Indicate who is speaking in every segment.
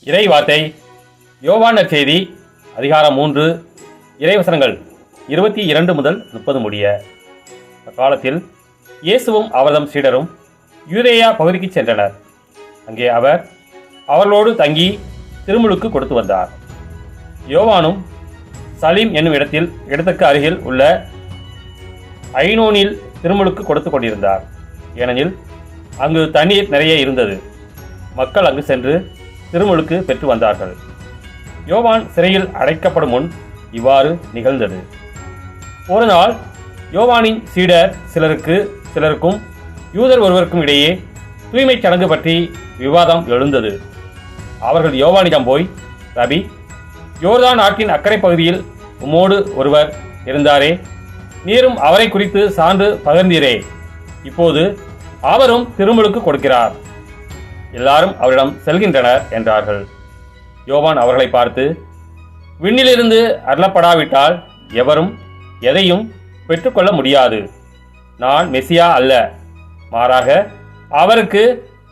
Speaker 1: இறை வார்த்தை யோவான் நற்செய்தி அதிகாரம் 3 இறைவசனங்கள் 22 முதல் 30 முடிய. அக்காலத்தில் இயேசுவும் அவர்தம் சீடரும் யூதேயா பகுதிக்கு சென்றனர். அங்கே அவர் அவர்களோடு தங்கி திருமுழுக்கு கொடுத்து வந்தார். யோவானும் சலீம் என்னும் இடத்துக்கு அருகில் உள்ள ஐனோனில் திருமுழுக்கு கொடுத்து கொண்டிருந்தார். ஏனெனில் அங்கு தண்ணீர் நிறைய இருந்தது. மக்கள் அங்கு சென்று திருமுழுக்கு பெற்று வந்தார்கள். யோவான் சிறையில் அடைக்கப்படும் முன் இவ்வாறு நிகழ்ந்தது. ஒரு நாள் யோவானின் சீடர் சிலருக்கும் யூதர் ஒருவருக்கும் இடையே தூய்மைச் சடங்கு பற்றி விவாதம் எழுந்தது. அவர்கள் யோவானிடம் போய், ரபி, யோர்தான் ஆற்றின் அக்கறை பகுதியில் உம்மோடு ஒருவர் இருந்தாரே, நீரும் அவரை குறித்து சான்று பகிர்ந்தீரே, இப்போது அவரும் திருமுழுக்கு கொடுக்கிறார். எல்லாரும் அவரிடம் செல்கின்றனர் என்றார்கள். யோவான் அவர்களை பார்த்து, விண்ணிலிருந்து அருளப்படாவிட்டால் எவரும் எதையும் பெற்றுக்கொள்ள முடியாது. நான் மெசியா அல்ல, மாறாக அவருக்கு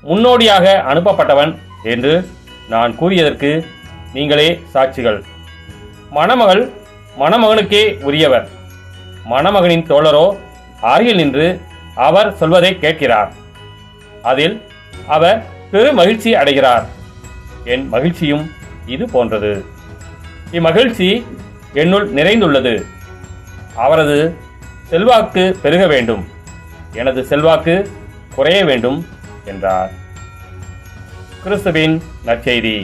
Speaker 1: முன்னோடியாக அனுப்பப்பட்டவன் என்று நான் கூறியதற்கு நீங்களே சாட்சிகள். மணமகள் மணமகனுக்கே உரியவர். மணமகனின் தோழரோ அருகில் நின்று அவர் சொல்வதை கேட்கிறார். அதில் அவர் பெரு மகிழ்ச்சி அடைகிறார். என் மகிழ்ச்சியும் இது போன்றது. இம்மகிழ்ச்சி என்னுள் நிறைந்துள்ளது. அவரது செல்வாக்கு பெருக வேண்டும், எனது செல்வாக்கு குறைய வேண்டும் என்றார். கிறிஸ்துவின் நற்செய்தி.